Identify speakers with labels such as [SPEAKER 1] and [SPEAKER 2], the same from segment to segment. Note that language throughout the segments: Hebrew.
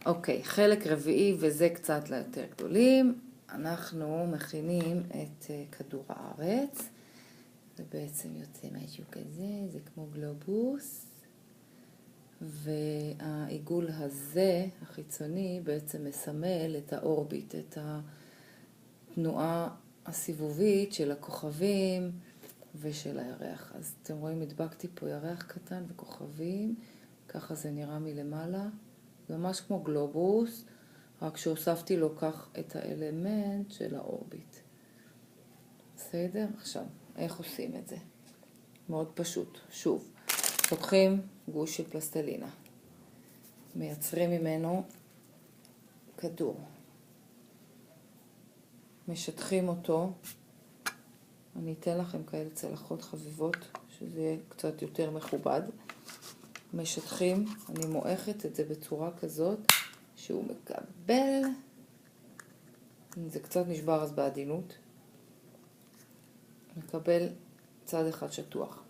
[SPEAKER 1] אוקיי, חלק רביעי וזה קצת ליותר גדולים. אנחנו מכינים את כדור הארץ. זה בעצם יוצא משהו כזה, זה כמו גלובוס. והעיגול הזה, החיצוני, בעצם מסמל את האורביט, את התנועה הסיבובית של הכוכבים ושל הירח. אז אתם רואים, הדבקתי פה ירח קטן וכוכבים, ככה זה נראה מלמעלה. זה ממש כמו גלובוס, רק שהוספתי לו כך את האלמנט של האורביט. בסדר? עכשיו, איך עושים את זה? מאוד פשוט. שוב, לוקחים גוש של פלסטלינה, מייצרים ממנו כדור, משטחים אותו, אני אתן לכם כאלה צלחות חביבות, שזה יהיה קצת יותר מכובד. משטחים, אני מועכת את זה בצורה כזאת, שהוא מקבל, זה קצת נשבר אז בעדינות, מקבל צד אחד שטוח.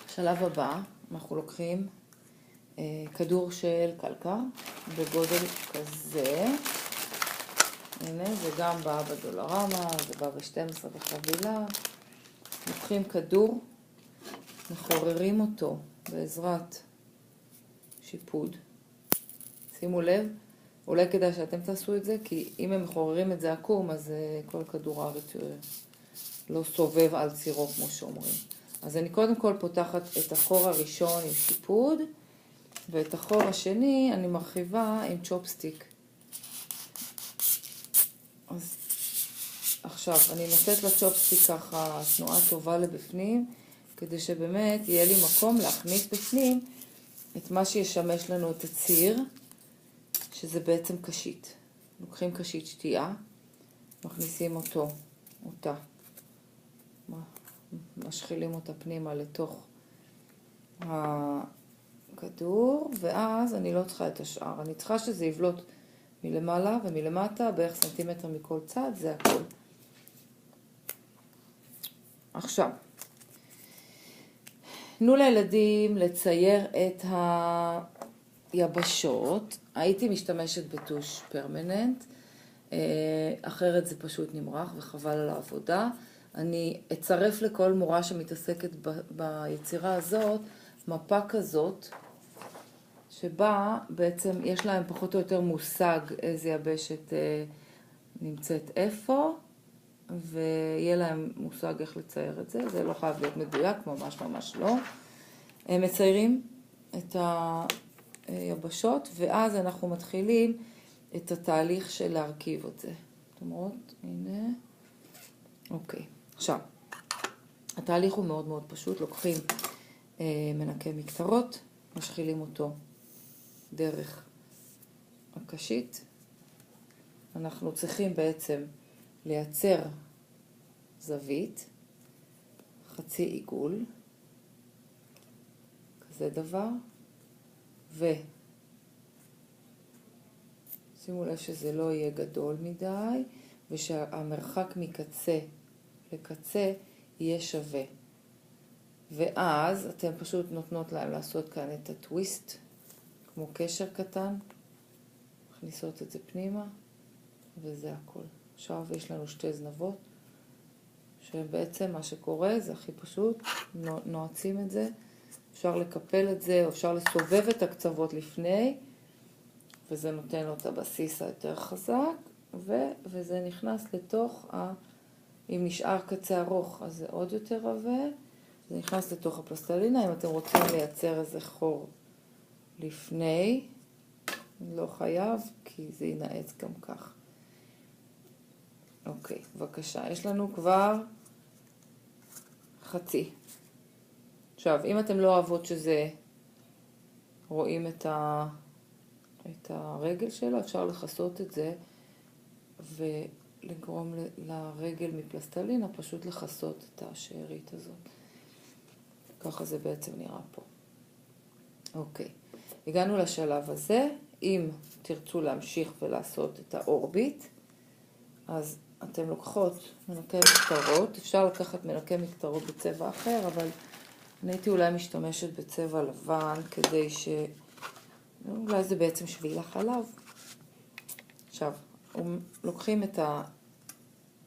[SPEAKER 1] בשלב הבא אנחנו לוקחים כדור של קלקר בגודל כזה. הנה, זה גם בא בדולרמה, זה בא ב-12 בחבילה. לוקחים כדור, מחוררים אותו בעזרת שיפוד. שימו לב, אולי כדאי שאתם תעשו את זה, כי אם הם מחוררים את זה עקום, אז כל כדור הארץ לא סובב על צירו כמו שאומרים. אז אני קודם כל פותחת את החור הראשון עם שיפוד, ואת החור השני אני מרחיבה עם צ'ופסטיק. אז עכשיו אני נותנת לצ'ופסטיק ככה תנועה טובה לבפנים, כדי שבאמת יהיה לי מקום להכניס בפנים את מה שישמש לנו את הציר, שזה בעצם קשית. לוקחים קשית שתייה, מכניסים אותה, משחילים אותה פנימה לתוך הכדור, ואז אני לא צריכה את השאר. אני צריכה שזה יבלוט מלמעלה ומלמטה, בערך סנטימטר מכל צד, זה הכל. עכשיו, תנו לילדים לצייר את היבשות. הייתי משתמשת בטוש פרמננט, אחרת זה פשוט נמרח וחבל על העבודה. אני אצרף לכל מורה שמתעסקת ביצירה הזאת מפה כזאת, שבה בעצם יש להם פחות או יותר מושג איזה יבשת נמצאת איפה, ויהיה להם מושג איך לצייר את זה. זה לא חייב להיות מדויק, ממש לא. הם מציירים את היבשות, ואז אנחנו מתחילים את התהליך של להרכיב את זה. זאת אומרת, הנה. אוקיי. עכשיו, התהליך הוא מאוד מאוד פשוט. לוקחים מנקה מקטרות, משחילים אותו דרך הקשית. אנחנו צריכים בעצם לייצר זווית, חצי עיגול, כזה דבר, שימו לב שזה לא יהיה גדול מדי, ושהמרחק מקצה לקצה יהיה שווה. ואז אתם פשוט נותנות להם לעשות כאן את הטוויסט, כמו קשר קטן, מכניסות את זה פנימה, וזה הכל. עכשיו יש לנו שתי זנבות, שבעצם מה שקורה זה הכי פשוט, נועצים את זה, אפשר לקפל את זה, או אפשר לסובב את הקצוות לפני, וזה נותן לו את הבסיס היותר חזק, וזה נכנס לתוך, אם נשאר קצה ארוך, אז זה עוד יותר רבה, זה נכנס לתוך הפלסטלינה. אם אתם רוצים לייצר איזה חור לפני, לא חייב, כי זה ינעץ גם כך. אוקיי, בבקשה, יש לנו כבר חצי. עכשיו, אם אתם לא אוהבות שזה, רואים את הרגל שלו, אפשר לחסות את זה, ולגרום לרגל מפלסטלינה, פשוט לחסות את השארית הזאת. ככה זה בעצם נראה פה. אוקיי, הגענו לשלב הזה. אם תרצו להמשיך ולעשות את האורביט, אז אתם לוקחות מנקה מקטרות. אפשר לקחת מנקה מקטרות בצבע אחר, אבל אני הייתי אולי משתמשת בצבע לבן, כדי ש... אולי זה בעצם שביל החלב. עכשיו, לוקחים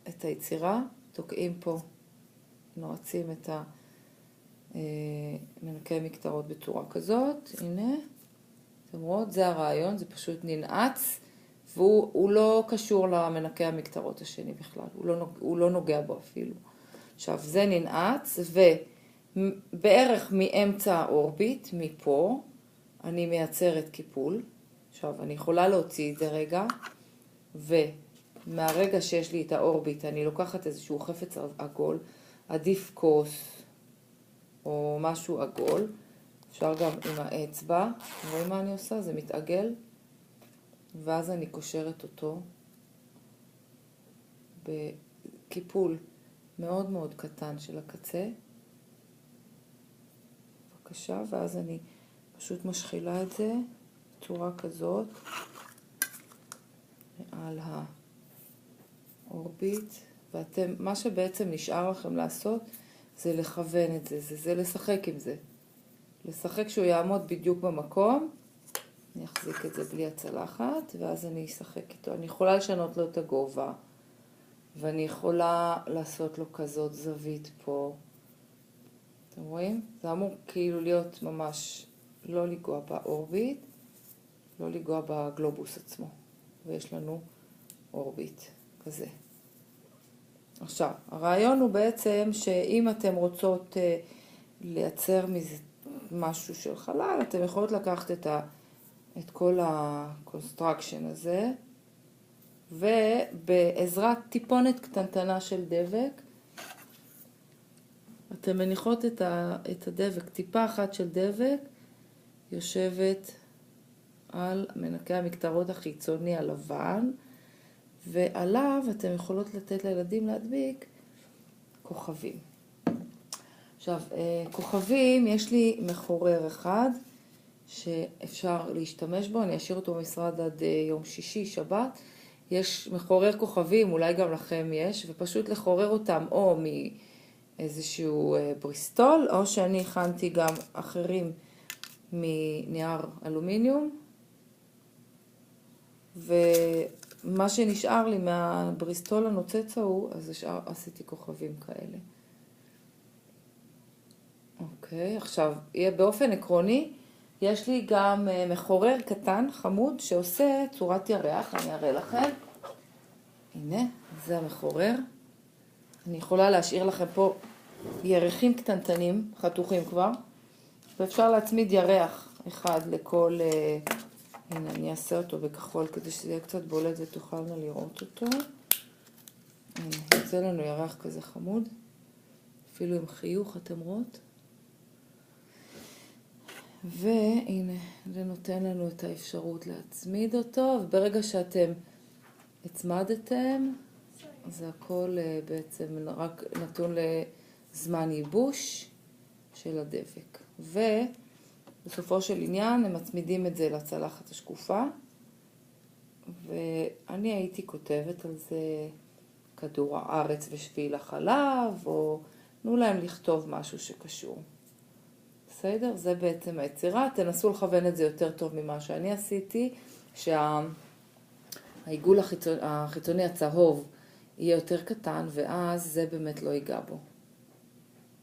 [SPEAKER 1] את היצירה, תוקעים פה, נועצים את מנקי מקטרות בצורה כזאת, הנה, אתם רואות, זה הרעיון, זה פשוט ננעץ, והוא לא קשור למנקי המקטרות השני בכלל, הוא לא נוגע בו אפילו. עכשיו, זה ננעץ, ובערך מאמצע האורביט, מפה, אני מייצרת קיפול. עכשיו, אני יכולה להוציא את זה רגע, ומהרגע שיש לי את האורביט, אני לוקחת איזשהו חפץ עגול, עדיף כוס, או משהו עגול, אפשר גם עם האצבע, רואים מה אני עושה? זה מתעגל, ואז אני קושרת אותו בקיפול מאוד מאוד קטן של הקצה, בבקשה, ואז אני פשוט משחילה את זה בצורה כזאת, על האורביט, ואתם, מה שבעצם נשאר לכם לעשות, זה לכוון את זה, זה לשחק עם זה. לשחק שהוא יעמוד בדיוק במקום, אני אחזיק את זה בלי הצלחת, ואז אני אשחק איתו. אני יכולה לשנות לו את הגובה, ואני יכולה לעשות לו כזאת זווית פה. אתם רואים? זה אמור כאילו להיות ממש, לא לגוע באורביט, לא לגוע בגלובוס עצמו. ויש לנו אורביט כזה. עכשיו, הרעיון הוא בעצם שאם אתם רוצות לייצר מזה משהו של חלל, אתם יכולות לקחת את כל הקונסטרקשן הזה, ובעזרת טיפונת קטנטנה של דבק, אתם מניחות את הדבק, טיפה אחת של דבק, יושבת על מנקי המקטרות החיצוני הלבן, ועליו אתם יכולות לתת לילדים להדביק כוכבים. עכשיו, כוכבים, יש לי מחורר אחד שאפשר להשתמש בו, אני אשאיר אותו במשרד עד יום שישי, שבת. יש מחורר כוכבים, אולי גם לכם יש, ופשוט לחורר אותם או מאיזשהו בריסטול, או שאני הכנתי גם אחרים מנייר אלומיניום, ומה שנשאר לי מהבריסטול הנוצץ ההוא, אז עשיתי כוכבים כאלה. אוקיי, עכשיו, באופן עקרוני, יש לי גם מחורר קטן, חמוד, שעושה צורת ירח, אני אראה לכם. הנה, זה המחורר. אני יכולה להשאיר לכם פה ירחים קטנטנים, חתוכים כבר, ואפשר להצמיד ירח אחד לכל, הנה, אני אעשה אותו בכחול כדי שזה יהיה קצת בולט ותוכלנה לראות אותו. הנה, יוצא לנו ירח כזה חמוד, אפילו עם חיוך, אתם רואות? והנה, זה נותן לנו את האפשרות להצמיד אותו, וברגע שאתם הצמדתם, זה הכל בעצם רק נתון לזמן ייבוש של הדבק. ובסופו של עניין הם מצמידים את זה לצלחת השקופה, ואני הייתי כותבת על זה כדור הארץ ושביל החלב, או תנו להם לכתוב משהו שקשור. בסדר? זה בעצם היצירה. תנסו לכוון את זה יותר טוב ממה שאני עשיתי, שהעיגול החיצוני הצהוב יהיה יותר קטן, ואז זה באמת לא ייגע בו.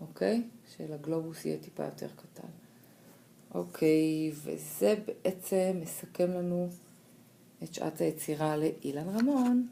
[SPEAKER 1] אוקיי? שלגלובוס יהיה טיפה יותר קטן. אוקיי, וזה בעצם מסכם לנו את שעת היצירה לאילן רמון.